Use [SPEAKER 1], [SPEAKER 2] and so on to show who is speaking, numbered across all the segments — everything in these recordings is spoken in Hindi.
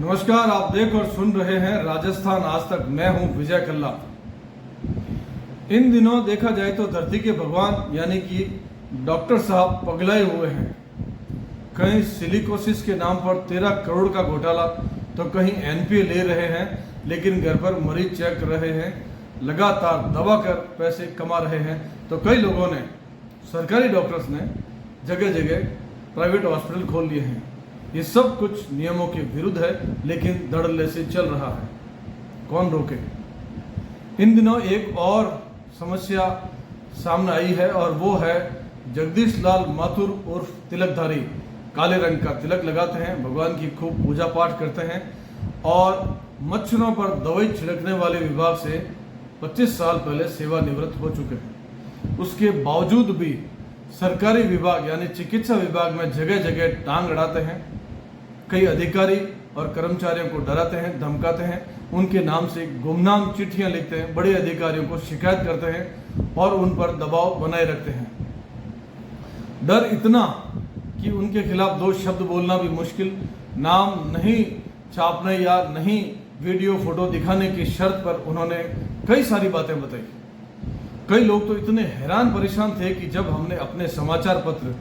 [SPEAKER 1] नमस्कार, आप देख और सुन रहे हैं राजस्थान आज तक। मैं हूं विजय कल्ला। इन दिनों देखा जाए तो धरती के भगवान यानी कि डॉक्टर साहब पगलाए हुए हैं। कहीं सिलिकोसिस के नाम पर 13 करोड़ का घोटाला, तो कहीं एनपीए ले रहे हैं, लेकिन घर पर मरीज चेक कर रहे हैं, लगातार दबा कर पैसे कमा रहे हैं। तो कई लोगों ने, सरकारी डॉक्टर्स ने जगह जगह प्राइवेट हॉस्पिटल खोल लिए हैं। ये सब कुछ नियमों के विरुद्ध है, लेकिन धड़ल्ले से चल रहा है। कौन रोके? इन दिनों एक और समस्या सामने आई है, और वो है जगदीश लाल माथुर उर्फ तिलकधारी। काले रंग का तिलक लगाते हैं, भगवान की खूब पूजा पाठ करते हैं, और मच्छरों पर दवाई छिड़कने वाले विभाग से 25 साल पहले सेवानिवृत्त हो चुके हैं। उसके बावजूद भी सरकारी विभाग यानी चिकित्सा विभाग में जगह जगह टांग अड़ाते हैं। कई अधिकारी और कर्मचारियों को डराते हैं, धमकाते हैं, उनके नाम से गुमनाम चिट्ठियां लिखते हैं, बड़े अधिकारियों को शिकायत करते हैं और उन पर दबाव बनाए रखते हैं। डर इतना कि उनके खिलाफ 2 शब्द बोलना भी मुश्किल। नाम नहीं छापने या नहीं वीडियो फोटो दिखाने की शर्त पर उन्होंने कई सारी बातें बताई। कई लोग तो इतने हैरान परेशान थे कि जब हमने अपने समाचार पत्र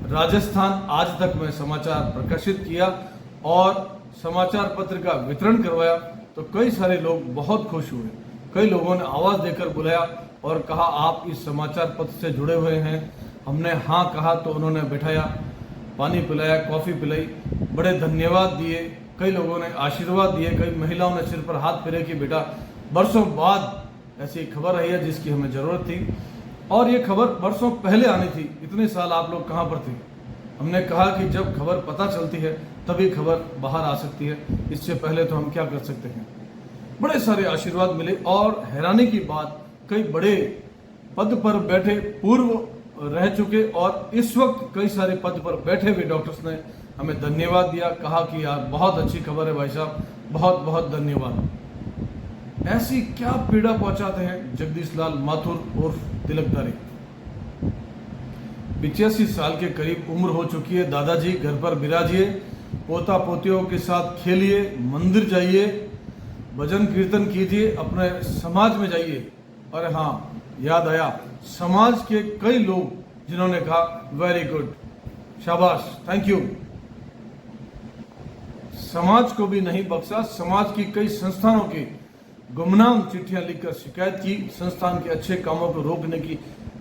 [SPEAKER 1] राजस्थान आज तक में समाचार प्रकाशित किया और समाचार पत्र का वितरण करवाया, तो कई सारे लोग बहुत खुश हुए। कई लोगों ने आवाज देकर बुलाया और कहा, आप इस समाचार पत्र से जुड़े हुए हैं। हमने हाँ कहा तो उन्होंने बैठाया, पानी पिलाया, कॉफी पिलाई, बड़े धन्यवाद दिए। कई लोगों ने आशीर्वाद दिए, कई महिलाओं ने सिर पर हाथ फेरे कि बेटा बरसों बाद ऐसी खबर आई है जिसकी हमें जरूरत थी, और ये खबर बरसों पहले आनी थी। इतने साल आप लोग कहाँ पर थे? हमने कहा कि जब खबर पता चलती है तभी खबर बाहर आ सकती है, इससे पहले तो हम क्या कर सकते हैं। बड़े सारे आशीर्वाद मिले, और हैरानी की बात, कई बड़े पद पर बैठे, पूर्व रह चुके और इस वक्त कई सारे पद पर बैठे हुए डॉक्टर्स ने हमें धन्यवाद दिया, कहा कि यार बहुत अच्छी खबर है भाई साहब, बहुत बहुत धन्यवाद। ऐसी क्या पीड़ा पहुंचाते हैं जगदीश लाल माथुर उर्फ तिलकधारी। 85 साल के करीब उम्र हो चुकी है। दादाजी घर पर विराजिए, पोता पोतियों के साथ खेलिए, मंदिर जाइए, भजन कीर्तन कीजिए, अपने समाज में जाइए। और हाँ, याद आया, समाज के कई लोग जिन्होंने कहा वेरी गुड, शाबाश, थैंक यू। समाज को भी नहीं बख्शा। समाज की कई संस्थानों की गुमनाम चिट्ठियां लिखकर शिकायत की, संस्थान के अच्छे कामों को रोकने की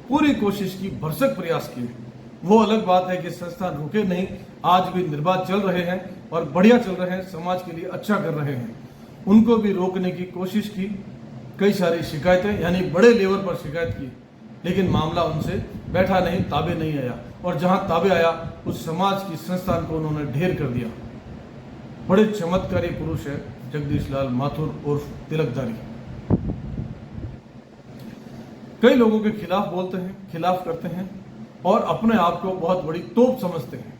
[SPEAKER 1] पूरी कोशिश की, भरसक प्रयास किए। वो अलग बात है कि संस्थान रुके नहीं, आज भी निर्बाध चल रहे हैं और बढ़िया चल रहे हैं, समाज के लिए अच्छा कर रहे हैं। उनको भी रोकने की कोशिश की, कई सारी शिकायतें यानी बड़े लेवल पर शिकायत की, लेकिन मामला उनसे बैठा नहीं, ताबे नहीं आया, और जहां ताबे आया उस समाज की संस्थान को उन्होंने ढेर कर दिया। बड़े चमत्कारी पुरुष है जगदीश लाल माथुर उर्फ तिलकधारी। कई लोगों के खिलाफ बोलते हैं, खिलाफ करते हैं, और अपने आप को बहुत बड़ी तोप समझते हैं।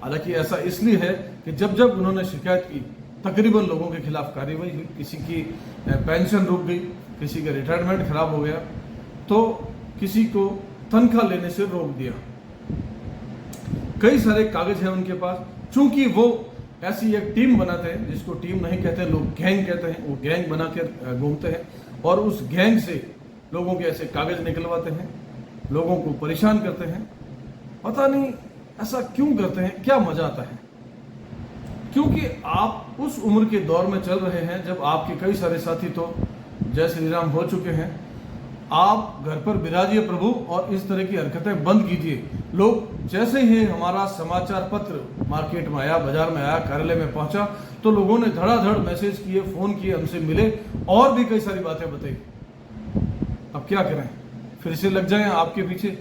[SPEAKER 1] हालांकि ऐसा इसलिए है कि जब जब उन्होंने शिकायत की, तकरीबन लोगों के खिलाफ कार्रवाई हुई। किसी की पेंशन रुक गई, किसी का रिटायरमेंट खराब हो गया, तो किसी को तनख्वाह लेने से रोक दिया। कई सारे कागज हैं उनके पास। चूंकि वो ऐसी एक टीम बनाते हैं, जिसको टीम नहीं कहते, लोग गैंग कहते हैं, वो गैंग बनाकर घूमते हैं, और उस गैंग से लोगों के ऐसे कागज निकलवाते हैं, लोगों को परेशान करते हैं। पता नहीं ऐसा क्यों करते हैं, क्या मजा आता है। क्योंकि आप उस उम्र के दौर में चल रहे हैं जब आपके कई सारे साथी तो जय श्री राम हो चुके हैं। आप घर पर विराजिए प्रभु, और इस तरह की हरकतें बंद कीजिए। लोग जैसे ही हमारा समाचार पत्र मार्केट में आया, बाजार में आया, कार्यालय में पहुंचा, तो लोगों ने धड़ाधड़ मैसेज किए, फोन किए, हमसे मिले, और भी कई सारी बातें बताई। अब क्या करें, फिर से लग जाएं आपके पीछे?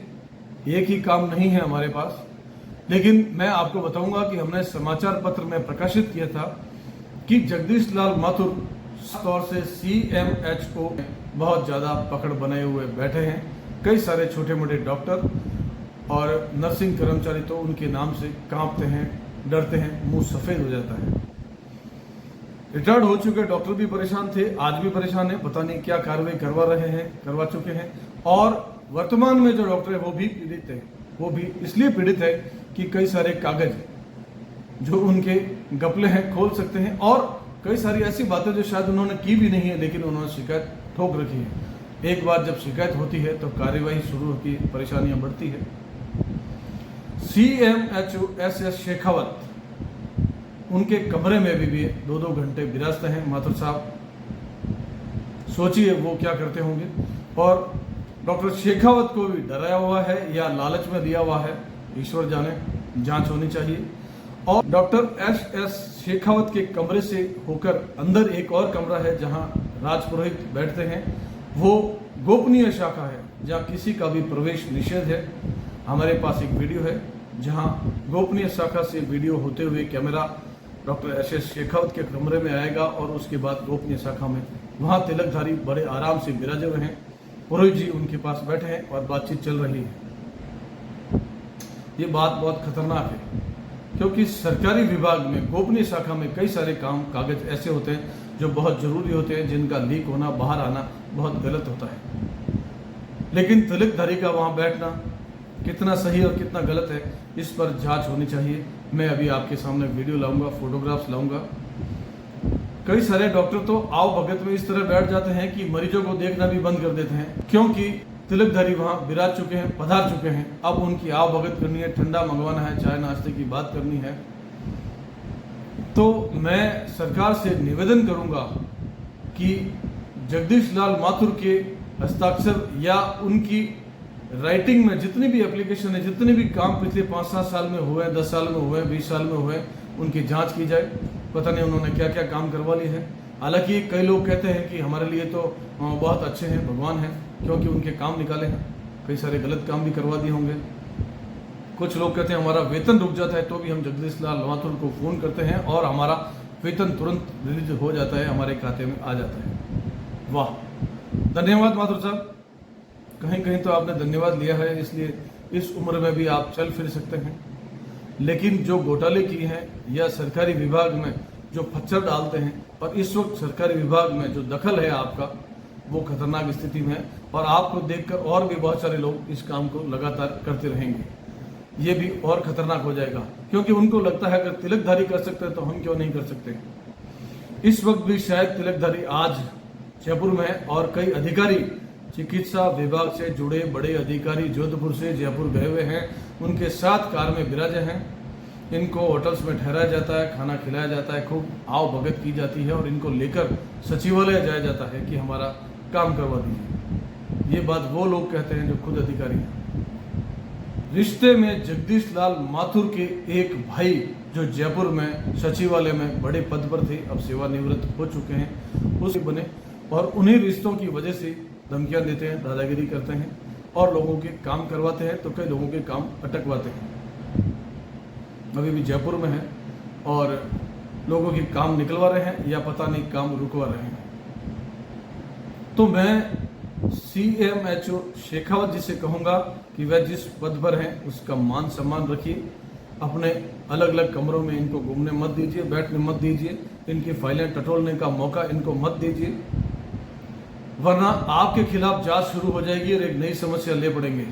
[SPEAKER 1] एक ही काम नहीं है हमारे पास। लेकिन मैं आपको बताऊंगा कि हमने समाचार पत्र में प्रकाशित किया था कि जगदीश लाल माथुर तौर से CMHO बहुत ज्यादा पकड़ बनाए हुए बैठे हैं। कई सारे छोटे मोटे डॉक्टर और नर्सिंग कर्मचारी तो उनके नाम से कांपते हैं, डरते हैं, मुंह सफेद हो जाता है। रिटायर्ड हो चुके डॉक्टर भी परेशान थे, आज भी परेशान है, पता नहीं क्या कार्रवाई करवा चुके हैं। और वर्तमान में जो डॉक्टर है वो भी पीड़ित है। वो भी इसलिए पीड़ित है कि कई सारे कागज जो उनके घपले हैं खोल सकते हैं, और कई सारी ऐसी बातें जो शायद उन्होंने की भी नहीं है लेकिन उन्होंने शिकायत ठोक रखी है। एक बार जब शिकायत होती है तो कार्यवाही शुरू होती है, परेशानियां बढ़ती है। CMHO SS शेखावत उनके कमरे में भी 2-2 घंटे विराजते हैं माथुर साहब। सोचिए वो क्या करते होंगे। और डॉक्टर शेखावत को भी डराया हुआ है या लालच में दिया हुआ है, ईश्वर जाने, जांच होनी चाहिए। और डॉक्टर SS शेखावत के कमरे से होकर अंदर एक और कमरा है जहां राजपुरोहित बैठते हैं, वो गोपनीय शाखा है जहां किसी का भी प्रवेश निषेध है। हमारे पास एक वीडियो है जहां गोपनीय शाखा से वीडियो होते हुए कैमरा डॉक्टर SS शेखावत के कमरे में आएगा और उसके बाद गोपनीय शाखा में वहां तिलकधारी बड़े आराम से विराजे हुए हैं, पुरोहित जी उनके पास बैठे हैं और बातचीत चल रही है। ये बात बहुत खतरनाक है क्योंकि सरकारी विभाग में गोपनीय शाखा में कई सारे काम कागज ऐसे होते हैं जो बहुत जरूरी होते हैं, जिनका लीक होना, बाहर आना बहुत गलत होता है। लेकिन तिलकधारी का वहां बैठना कितना सही और कितना गलत है, इस पर जांच होनी चाहिए। मैं अभी आपके सामने वीडियो लाऊंगा, फोटोग्राफ्स लाऊंगा। कई सारे डॉक्टर तो आओ भगत में इस तरह बैठ जाते हैं कि मरीजों को देखना भी बंद कर देते हैं, क्योंकि तिलकधारी वहां विराज चुके हैं, पधार चुके हैं। अब उनकी आओ भगत करनी है, ठंडा मंगवाना है, चाय नाश्ते की बात करनी है। तो मैं सरकार से निवेदन करूंगा कि जगदीश लाल माथुर के हस्ताक्षर या उनकी राइटिंग में जितनी भी एप्लीकेशन है, जितने भी काम पिछले 5-7 साल में हुए, 10 साल में हुए, 20 साल में हुए, उनकी जांच की जाए। पता नहीं उन्होंने क्या क्या काम करवा ली है। हालांकि कई लोग कहते हैं कि हमारे लिए तो बहुत अच्छे हैं, भगवान हैं, क्योंकि उनके काम निकाले हैं। कई सारे गलत काम भी करवा दिए होंगे। कुछ लोग कहते हैं हमारा वेतन रुक जाता है तो भी हम जगदीश लाल माथुर को फोन करते हैं और हमारा वेतन तुरंत रिलीज हो जाता है, हमारे खाते में आ जाता है। वाह, धन्यवाद माथुर साहब। कहीं कहीं तो आपने धन्यवाद लिया है, इसलिए इस उम्र में भी आप चल फिर सकते हैं। लेकिन जो घोटाले किए हैं या सरकारी विभाग में जो फच्चर डालते हैं, और इस वक्त सरकारी विभाग में जो दखल है आपका, वो खतरनाक स्थिति में है। और आपको देखकर और भी बहुत सारे लोग इस काम को लगातार करते रहेंगे। ये भी और खतरनाक हो जाएगा, क्योंकि उनको लगता है अगर तिलकधारी कर सकते हैं तो हम क्यों नहीं कर सकते। इस वक्त भी शायद तिलकधारी आज जयपुर में है और कई अधिकारी, चिकित्सा विभाग से जुड़े बड़े अधिकारी जोधपुर से जयपुर गए हुए हैं, उनके साथ कार में विराजे हैं। इनको होटल्स में ठहराया जाता है, खाना खिलाया जाता है, खूब आओ भगत की जाती है और इनको लेकर सचिवालय जाया जाता है कि हमारा काम करवा दीजिए। ये बात वो लोग कहते हैं जो खुद अधिकारी हैं। रिश्ते में जगदीश लाल माथुर के एक भाई जो जयपुर में सचिवालय में बड़े पद पर थे, अब सेवानिवृत्त हो चुके हैं, उस बने, और उन्हीं रिश्तों की वजह से धमकियां देते हैं, दादागिरी करते हैं और लोगों के काम करवाते हैं, तो कई लोगों के काम अटकवाते हैं। अभी भी जयपुर में है और लोगों के काम निकलवा रहे हैं या पता नहीं काम रुकवा रहे हैं। तो मैं CMHO शेखावत जी से कहूंगा कि वह जिस पद पर हैं उसका मान सम्मान रखिए। अपने अलग अलग कमरों में इनको घूमने मत दीजिए, बैठने मत दीजिए, इनकी फाइलें टटोलने का मौका इनको मत दीजिए, वरना आपके खिलाफ जांच शुरू हो जाएगी और एक नई समस्या ले पड़ेंगे।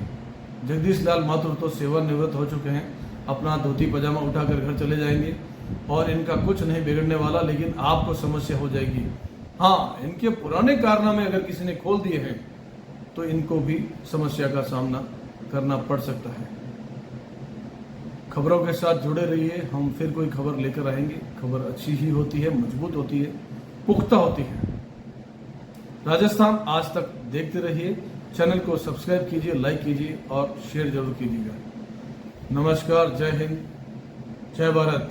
[SPEAKER 1] जगदीश लाल माथुर तो सेवानिवृत्त हो चुके हैं, अपना धोती पजामा उठाकर घर चले जाएंगे और इनका कुछ नहीं बिगड़ने वाला, लेकिन आपको समस्या हो जाएगी। हाँ, इनके पुराने कारनामे अगर किसी ने खोल दिए हैं तो इनको भी समस्या का सामना करना पड़ सकता है। खबरों के साथ जुड़े रहिए, हम फिर कोई खबर लेकर आएंगे। खबर अच्छी ही होती है, मजबूत होती है, पुख्ता होती है। राजस्थान आज तक देखते रहिए, चैनल को सब्सक्राइब कीजिए, लाइक कीजिए और शेयर जरूर कीजिएगा। नमस्कार, जय हिंद, जय भारत।